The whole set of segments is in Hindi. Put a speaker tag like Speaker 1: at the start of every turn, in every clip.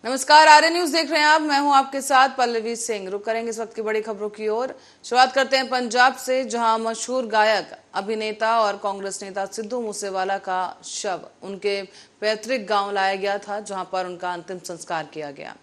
Speaker 1: नमस्कार, आर्य न्यूज देख रहे हैं आप। मैं हूं आपके साथ पल्लवी सिंह। रुक करेंगे इस वक्त की बड़ी खबरों की ओर। शुरुआत करते हैं पंजाब से, जहां मशहूर गायक, अभिनेता और कांग्रेस नेता सिद्धू मूसेवाला का शव उनके पैतृक गांव लाया गया था, जहां पर उनका अंतिम संस्कार किया गया।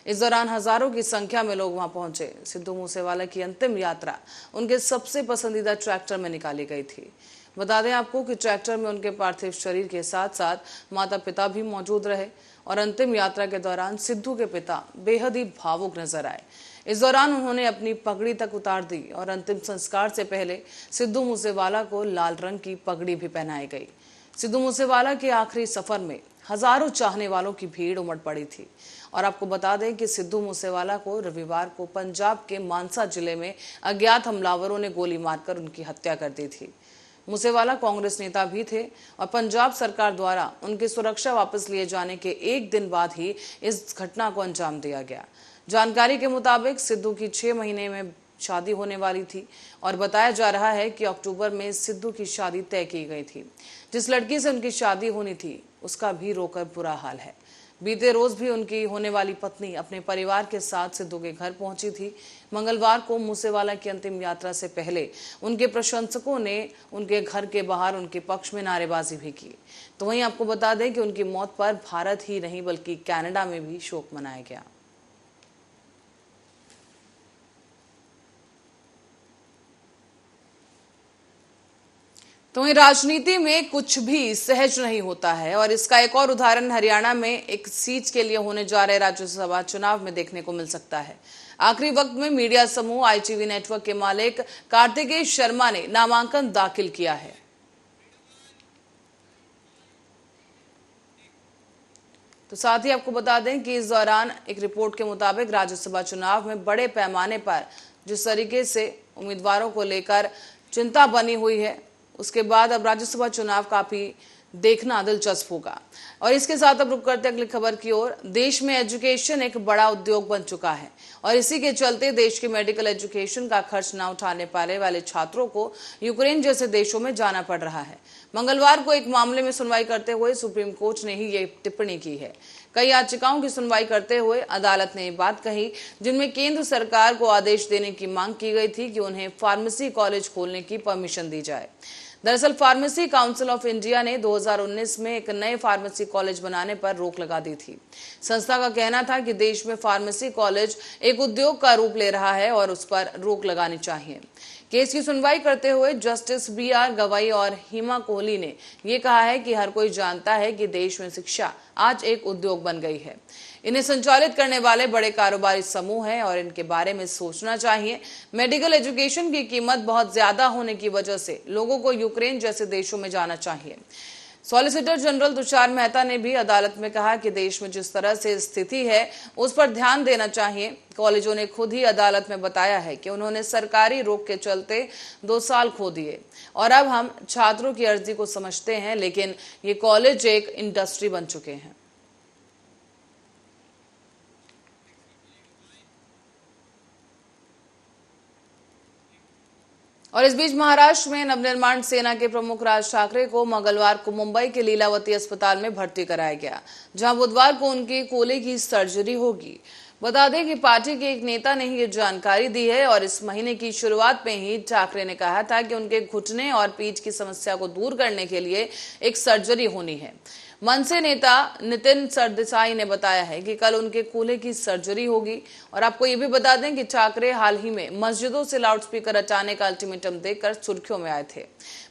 Speaker 1: इस दौरान हजारों की संख्या में लोग वहां पहुंचे। सिद्धू मूसेवाला की अंतिम यात्रा उनके सबसे पसंदीदा ट्रैक्टर में निकाली गई थी। बता दें आपको कि ट्रैक्टर में उनके पार्थिव शरीर के साथ साथ माता पिता भी मौजूद रहे और अंतिम यात्रा के दौरान सिद्धू के पिता बेहद ही भावुक नजर आए। इस दौरान उन्होंने अपनी पगड़ी तक उतार दी और अंतिम संस्कार से पहले सिद्धू मूसेवाला को लाल रंग की पगड़ी भी पहनाई गई। सिद्धू मूसेवाला के आखिरी सफर में हजारों चाहने वालों की भीड़ उमड़ पड़ी थी। और आपको बता दें कि सिद्धू मूसेवाला को रविवार को पंजाब के मानसा जिले में अज्ञात हमलावरों ने गोली मारकर उनकी हत्या कर दी थी। मूसेवाला कांग्रेस नेता भी थे और पंजाब सरकार द्वारा उनकी सुरक्षा वापस लिए जाने के एक दिन बाद ही इस घटना को अंजाम दिया गया। जानकारी के मुताबिक सिद्धू की 6 महीने में शादी होने वाली थी और बताया जा रहा है कि अक्टूबर में सिद्धू की शादी तय की गई थी। जिस लड़की से उनकी शादी होनी थी उसका भी रोकर बुरा हाल है। बीते रोज भी उनकी होने वाली पत्नी अपने परिवार के साथ सिद्धू के घर पहुंची थी। मंगलवार को मूसेवाला की अंतिम यात्रा से पहले उनके प्रशंसकों ने उनके घर के बाहर उनके पक्ष में नारेबाजी भी की। तो वहीं आपको बता दें कि उनकी मौत पर भारत ही नहीं बल्कि कनाडा में भी शोक मनाया गया। तो वहीं राजनीति में कुछ भी सहज नहीं होता है और इसका एक और उदाहरण हरियाणा में एक सीट के लिए होने जा रहे राज्यसभा चुनाव में देखने को मिल सकता है। आखिरी वक्त में मीडिया समूह आईटीवी नेटवर्क के मालिक कार्तिकेय शर्मा ने नामांकन दाखिल किया है। तो साथ ही आपको बता दें कि इस दौरान एक रिपोर्ट के मुताबिक राज्यसभा चुनाव में बड़े पैमाने पर जिस तरीके से उम्मीदवारों को लेकर चिंता बनी हुई है, उसके बाद अब राज्यसभा चुनाव काफी देखना दिलचस्प होगा। और इसके साथ अब रुक करते अगली खबर की ओर। देश में एजुकेशन एक बड़ा उद्योग बन चुका है और इसी के चलते देश के मेडिकल एजुकेशन का खर्च न उठाने पाने वाले छात्रों को यूक्रेन जैसे देशों में जाना पड़ रहा है। मंगलवार को एक मामले में सुनवाई करते हुए सुप्रीम कोर्ट ने ही ये टिप्पणी की है। कई याचिकाओं की सुनवाई करते हुए अदालत ने ये बात कही, जिनमें केंद्र सरकार को आदेश देने की मांग की गई थी कि उन्हें फार्मेसी कॉलेज खोलने की परमिशन दी जाए। दरअसल फार्मेसी काउंसिल ऑफ इंडिया ने 2019 में एक नए फार्मेसी कॉलेज बनाने पर रोक लगा दी थी। संस्था का कहना था कि देश में फार्मेसी कॉलेज एक उद्योग का रूप ले रहा है और उस पर रोक लगानी चाहिए। केस की सुनवाई करते हुए जस्टिस BR गवाई और हिमा कोहली ने यह कहा है कि हर कोई जानता है कि देश में शिक्षा आज एक उद्योग बन गई है। इन्हें संचालित करने वाले बड़े कारोबारी समूह हैं और इनके बारे में सोचना चाहिए। मेडिकल एजुकेशन की कीमत बहुत ज्यादा होने की वजह से लोगों को यूक्रेन जैसे देशों में जाना चाहिए। सॉलिसिटर जनरल तुषार मेहता ने भी अदालत में कहा कि देश में जिस तरह से स्थिति है उस पर ध्यान देना चाहिए। कॉलेजों ने खुद ही अदालत में बताया है कि उन्होंने सरकारी रोक के चलते 2 साल खो दिए और अब हम छात्रों की अर्जी को समझते हैं, लेकिन ये कॉलेज एक इंडस्ट्री बन चुके हैं। और इस बीच महाराष्ट्र में नवनिर्माण सेना के प्रमुख राज ठाकरे को मंगलवार को मुंबई के लीलावती अस्पताल में भर्ती कराया गया, जहां बुधवार को उनकी कूल्हे की सर्जरी होगी। बता दें कि पार्टी के एक नेता ने ये जानकारी दी है और इस महीने की शुरुआत में ही ठाकरे ने कहा था कि उनके घुटने और पीठ की समस्या को दूर करने के लिए एक सर्जरी होनी है। मनसे नेता नितिन सरदेसाई ने बताया है कि कल उनके कूल्हे की सर्जरी होगी। और आपको ये भी बता दें कि ठाकरे हाल ही में मस्जिदों से लाउडस्पीकर हटाने का अल्टीमेटम देकर सुर्खियों में आए थे।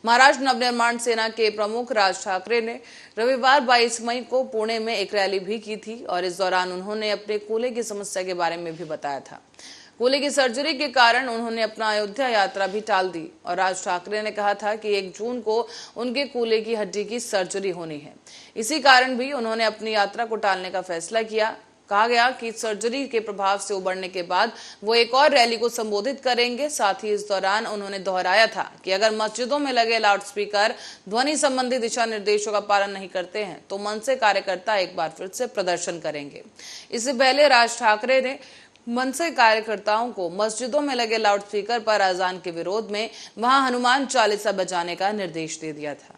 Speaker 1: महाराष्ट्र नवनिर्माण सेना के प्रमुख राज ठाकरे ने रविवार 22 मई को पुणे में एक रैली भी की थी और इस दौरान उन्होंने अपने कूल्हे की समस्या के बारे में भी बताया था। कूल्हे की सर्जरी के कारण उन्होंने अपना अयोध्या यात्रा भी टाल दी और राज ठाकरे ने कहा था कि 1 जून को उनके कूल्हे की हड्डी की सर्जरी होनी है। इसी कारण भी उन्होंने अपनी यात्रा को टालने का फैसला किया। कहा गया कि सर्जरी के प्रभाव से उबरने के बाद वो एक और रैली को संबोधित करेंगे। साथ ही इस दौरान उन्होंने दोहराया था कि अगर मस्जिदों में लगे लाउडस्पीकर ध्वनि संबंधी दिशा निर्देशों का पालन नहीं करते हैं तो मनसे कार्यकर्ता एक बार फिर से प्रदर्शन करेंगे। इससे पहले राज ठाकरे ने मनसे कार्यकर्ताओं को मस्जिदों में लगे लाउडस्पीकर पर अजान के विरोध में वहां हनुमान चालीसा बजाने का निर्देश दे दिया था।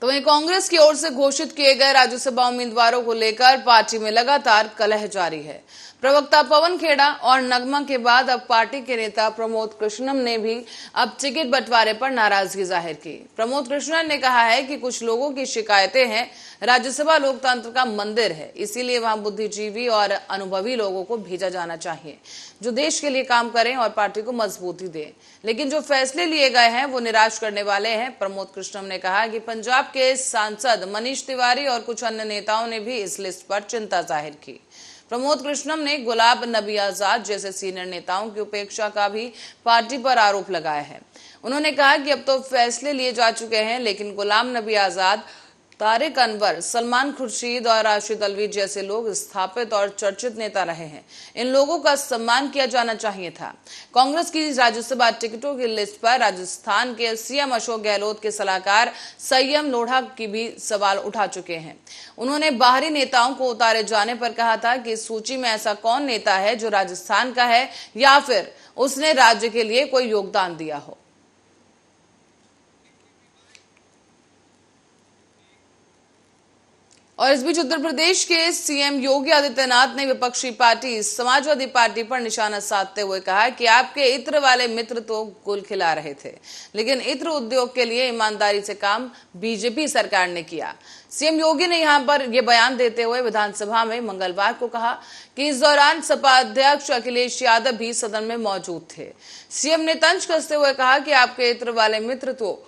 Speaker 1: तो वहीं कांग्रेस की ओर से घोषित किए गए राज्यसभा उम्मीदवारों को लेकर पार्टी में लगातार कलह जारी है। प्रवक्ता पवन खेड़ा और नगमा के बाद अब पार्टी के नेता प्रमोद कृष्णम ने भी अब टिकट बंटवारे पर नाराजगी जाहिर की। प्रमोद कृष्णम ने कहा है कि कुछ लोगों की शिकायतें हैं, राज्यसभा लोकतंत्र का मंदिर है, इसीलिए वहां बुद्धिजीवी और अनुभवी लोगों को भेजा जाना चाहिए जो देश के लिए काम करें और पार्टी को मजबूती दें। लेकिन जो फैसले लिए गए हैं वो निराश करने वाले हैं। प्रमोद कृष्णम ने कहा कि पंजाब के सांसद मनीष तिवारी और कुछ अन्य नेताओं ने भी इस लिस्ट पर चिंता जाहिर की। प्रमोद कृष्णम ने गुलाम नबी आजाद जैसे सीनियर नेताओं की उपेक्षा का भी पार्टी पर आरोप लगाया है। उन्होंने कहा कि अब तो फैसले लिए जा चुके हैं, लेकिन गुलाम नबी आजाद, तारिक अनवर, सलमान खुर्शीद और राशिद अलवी जैसे लोग स्थापित और चर्चित नेता रहे हैं। इन लोगों का सम्मान किया जाना चाहिए था। कांग्रेस की राज्यसभा टिकटों की लिस्ट पर राजस्थान के सीएम अशोक गहलोत के सलाहकार संयम लोढ़ा की भी सवाल उठा चुके हैं। उन्होंने बाहरी नेताओं को उतारे जाने पर कहा था कि इस सूची में ऐसा कौन नेता है जो राजस्थान का है या फिर उसने राज्य के लिए कोई योगदान दिया हो। और इस बीच उत्तर प्रदेश के सीएम योगी आदित्यनाथ ने विपक्षी पार्टी समाजवादी पार्टी पर निशाना साधते हुए कहा कि आपके इत्र वाले मित्र तो गुल खिला रहे थे, लेकिन इत्र उद्योग के लिए ईमानदारी से काम बीजेपी सरकार ने किया। सीएम योगी ने यहां पर यह बयान देते हुए विधानसभा में मंगलवार को कहा कि इस दौरान सपा अध्यक्ष अखिलेश यादव भी सदन में मौजूद थे। सीएम ने तंज कसते हुए कहा कि आपके इत्र वाले मित्र तो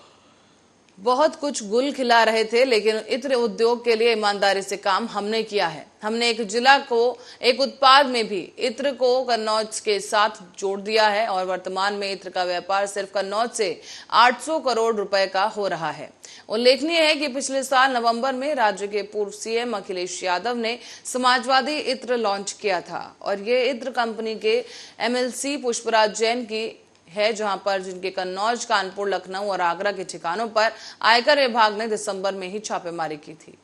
Speaker 1: बहुत कुछ गुल खिला रहे थे, लेकिन इत्र उद्योग के लिए ईमानदारी से काम हमने किया है। हमने एक जिला को एक उत्पाद में भी इत्र को कन्नौज के साथ जोड़ दिया है और वर्तमान में इत्र का व्यापार सिर्फ कन्नौज से 800 करोड़ रुपए का हो रहा है। उल्लेखनीय है कि पिछले साल नवंबर में राज्य के पूर्व सीएम अखिलेश यादव ने समाजवादी इत्र लॉन्च किया था और ये इत्र कंपनी के एमएलसी पुष्पराज जैन की है, जहां पर जिनके कन्नौज, कानपुर, लखनऊ और आगरा के ठिकानों पर आयकर विभाग ने दिसंबर में ही छापेमारी की थी।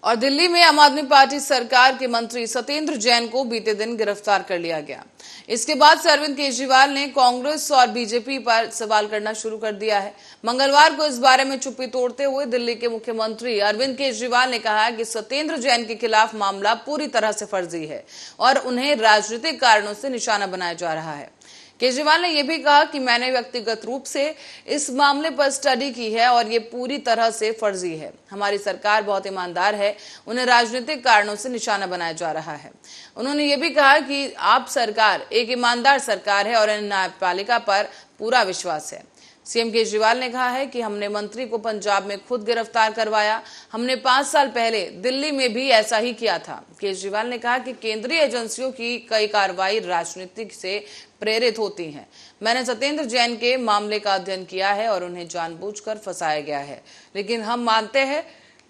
Speaker 1: और दिल्ली में आम आदमी पार्टी सरकार के मंत्री सत्येंद्र जैन को बीते दिन गिरफ्तार कर लिया गया। इसके बाद से अरविंद केजरीवाल ने कांग्रेस और बीजेपी पर सवाल करना शुरू कर दिया है। मंगलवार को इस बारे में चुप्पी तोड़ते हुए दिल्ली के मुख्यमंत्री अरविंद केजरीवाल ने कहा कि सत्येंद्र जैन के खिलाफ मामला पूरी तरह से फर्जी है और उन्हें राजनीतिक कारणों से निशाना बनाया जा रहा है। केजरीवाल ने यह भी कहा कि मैंने व्यक्तिगत रूप से इस मामले पर स्टडी की है और ये पूरी तरह से फर्जी है। हमारी सरकार बहुत ईमानदार है, उन्हें राजनीतिक कारणों से निशाना बनाया जा रहा है। उन्होंने ये भी कहा कि आप सरकार एक ईमानदार सरकार है और न्यायपालिका पर पूरा विश्वास है। सीएम केजरीवाल ने कहा है कि हमने मंत्री को पंजाब में खुद गिरफ्तार करवाया, हमने 5 साल पहले दिल्ली में भी ऐसा ही किया था। केजरीवाल ने कहा कि केंद्रीय एजेंसियों की कई कार्रवाई राजनीतिक से प्रेरित होती हैं। मैंने सत्येंद्र जैन के मामले का अध्ययन किया है और उन्हें जानबूझकर फंसाया गया है, लेकिन हम मानते हैं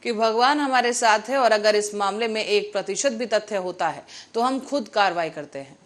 Speaker 1: कि भगवान हमारे साथ है और अगर इस मामले में 1% भी तथ्य होता है तो हम खुद कार्रवाई करते हैं।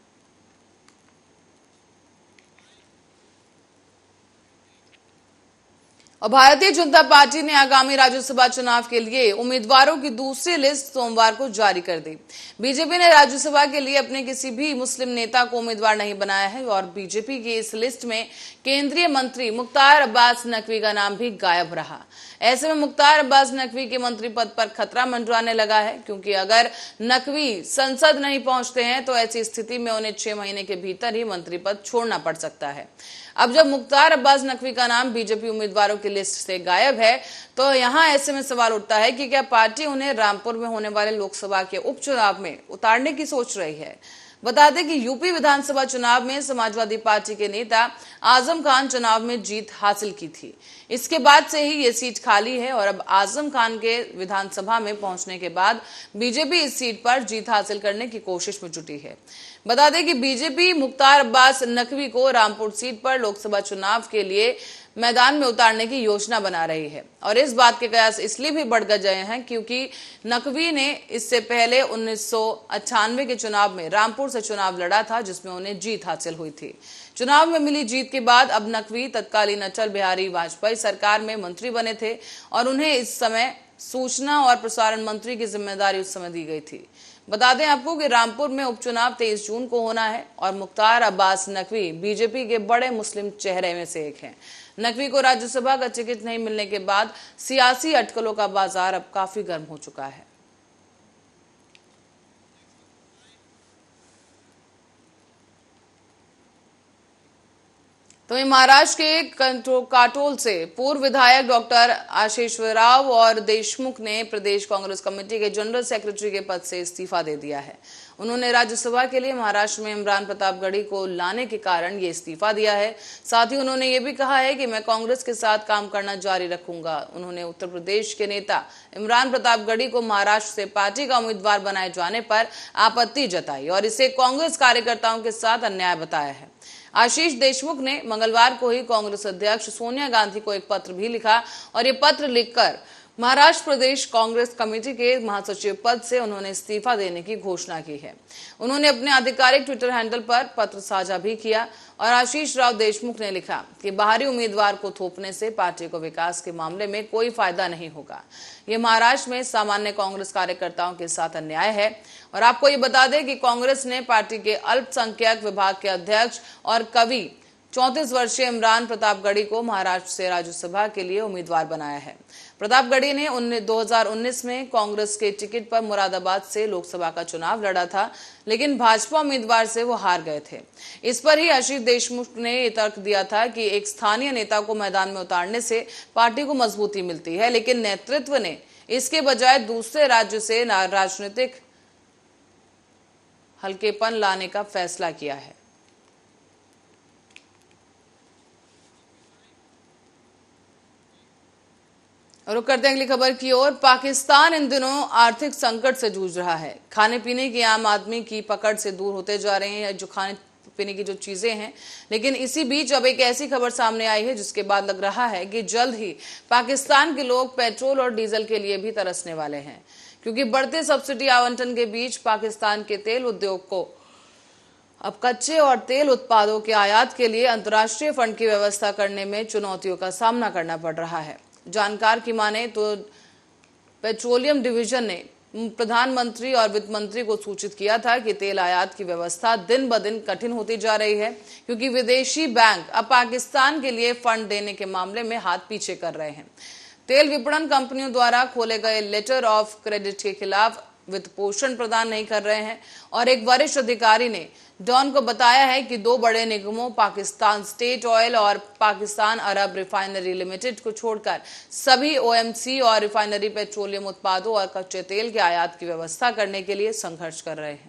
Speaker 1: और भारतीय जनता पार्टी ने आगामी राज्यसभा चुनाव के लिए उम्मीदवारों की दूसरी लिस्ट सोमवार को जारी कर दी। बीजेपी ने राज्यसभा के लिए अपने किसी भी मुस्लिम नेता को उम्मीदवार नहीं बनाया है और बीजेपी की इस लिस्ट में केंद्रीय मंत्री मुख्तार अब्बास नकवी का नाम भी गायब रहा। ऐसे में मुख्तार अब्बास नकवी के मंत्री पद पर खतरा मंडराने लगा है, क्योंकि अगर नकवी संसद नहीं पहुंचते हैं तो ऐसी स्थिति में उन्हें 6 महीने के भीतर ही मंत्री पद छोड़ना पड़ सकता है। अब जब मुख्तार अब्बास नकवी का नाम बीजेपी उम्मीदवारों की लिस्ट से गायब है तो यहां ऐसे में सवाल उठता है कि क्या पार्टी उन्हें रामपुर में होने वाले लोकसभा के उपचुनाव में उतारने की सोच रही है। बता दें कि यूपी विधानसभा चुनाव में समाजवादी पार्टी के नेता आजम खान चुनाव में जीत हासिल की थी। इसके बाद से ही ये सीट खाली है और अब आजम खान के विधानसभा में पहुंचने के बाद बीजेपी इस सीट पर जीत हासिल करने की कोशिश में जुटी है। बता दें कि बीजेपी मुख्तार अब्बास नकवी को रामपुर सीट पर लोकसभा चुनाव के लिए मैदान में उतारने की योजना बना रही है और इस बात के कयास इसलिए भी बढ़ गए हैं क्योंकि नकवी ने इससे पहले 1998 के चुनाव में रामपुर से चुनाव लड़ा था, जिसमें उन्हें जीत हासिल हुई थी। चुनाव में मिली जीत के बाद अब नकवी तत्कालीन अटल बिहारी वाजपेयी सरकार में मंत्री बने थे और उन्हें इस समय सूचना और प्रसारण मंत्री की जिम्मेदारी उस समय दी गई थी। बता दें आपको कि रामपुर में उपचुनाव 23 जून को होना है और मुख्तार अब्बास नकवी बीजेपी के बड़े मुस्लिम चेहरे में से एक हैं। नकवी को राज्यसभा का टिकट नहीं मिलने के बाद सियासी अटकलों का बाजार अब काफी गर्म हो चुका है। तो महाराष्ट्र के काटोल से पूर्व विधायक डॉक्टर आशीष राव और देशमुख ने प्रदेश कांग्रेस कमेटी के जनरल सेक्रेटरी के पद से इस्तीफा दे दिया है। उन्होंने राज्यसभा के लिए महाराष्ट्र में इमरान प्रतापगढ़ी को लाने के कारण ये इस्तीफा दिया है। साथ ही उन्होंने ये भी कहा है कि मैं कांग्रेस के साथ काम करना जारी रखूंगा। उन्होंने उत्तर प्रदेश के नेता इमरान प्रतापगढ़ी को महाराष्ट्र से पार्टी का उम्मीदवार बनाए जाने पर आपत्ति जताई और इसे कांग्रेस कार्यकर्ताओं के साथ अन्याय बताया है। आशीष देशमुख ने मंगलवार को ही कांग्रेस अध्यक्ष सोनिया गांधी को एक पत्र भी लिखा और ये पत्र लिखकर महाराष्ट्र प्रदेश कांग्रेस कमेटी के महासचिव पद से उन्होंने इस्तीफा देने की घोषणा की है। उन्होंने अपने आधिकारिक ट्विटर हैंडल पर पत्र साझा भी किया और आशीष राव देशमुख ने लिखा कि बाहरी उम्मीदवार को थोपने से पार्टी को विकास के मामले में कोई फायदा नहीं होगा। ये महाराष्ट्र में सामान्य कांग्रेस कार्यकर्ताओं के साथ अन्याय है। और आपको ये बता दें कि कांग्रेस ने पार्टी के अल्पसंख्यक विभाग के अध्यक्ष और कवि 34 वर्षीय इमरान प्रतापगढ़ी को महाराष्ट्र से राज्यसभा के लिए उम्मीदवार बनाया है। प्रतापगढ़ी ने 2019 में कांग्रेस के टिकट पर मुरादाबाद से लोकसभा का चुनाव लड़ा था, लेकिन भाजपा उम्मीदवार से वो हार गए थे। इस पर ही आशीष देशमुख ने ये तर्क दिया था कि एक स्थानीय नेता को मैदान में उतारने से पार्टी को मजबूती मिलती है, लेकिन नेतृत्व ने इसके बजाय दूसरे राज्य से राजनीतिक हल्केपन लाने का फैसला किया है। रुक करते हैं अगली खबर की ओर। पाकिस्तान इन दिनों आर्थिक संकट से जूझ रहा है। खाने पीने की आम आदमी की पकड़ से दूर होते जा रहे हैं जो खाने पीने की जो चीजें हैं। लेकिन इसी बीच अब एक ऐसी खबर सामने आई है जिसके बाद लग रहा है कि जल्द ही पाकिस्तान के लोग पेट्रोल और डीजल के लिए भी तरसने वाले हैं, क्योंकि बढ़ते सब्सिडी आवंटन के बीच पाकिस्तान के तेल उद्योग को अब कच्चे और तेल उत्पादों के आयात के लिए अंतर्राष्ट्रीय फंड की व्यवस्था करने में चुनौतियों का सामना करना पड़ रहा है। जानकार की माने तो पेट्रोलियम डिवीजन ने प्रधानमंत्री और वित्त मंत्री को सूचित किया था कि तेल आयात की व्यवस्था दिन ब दिन कठिन होती जा रही है, क्योंकि विदेशी बैंक अब पाकिस्तान के लिए फंड देने के मामले में हाथ पीछे कर रहे हैं। तेल विपणन कंपनियों द्वारा खोले गए लेटर ऑफ क्रेडिट के खिलाफ वित्त पोषण प्रदान नहीं कर रहे हैं और एक वरिष्ठ अधिकारी ने डॉन को बताया है कि दो बड़े निगमों पाकिस्तान स्टेट ऑयल और पाकिस्तान अरब रिफाइनरी लिमिटेड को छोड़कर सभी ओएमसी और रिफाइनरी पेट्रोलियम उत्पादों और कच्चे तेल के आयात की व्यवस्था करने के लिए संघर्ष कर रहे हैं।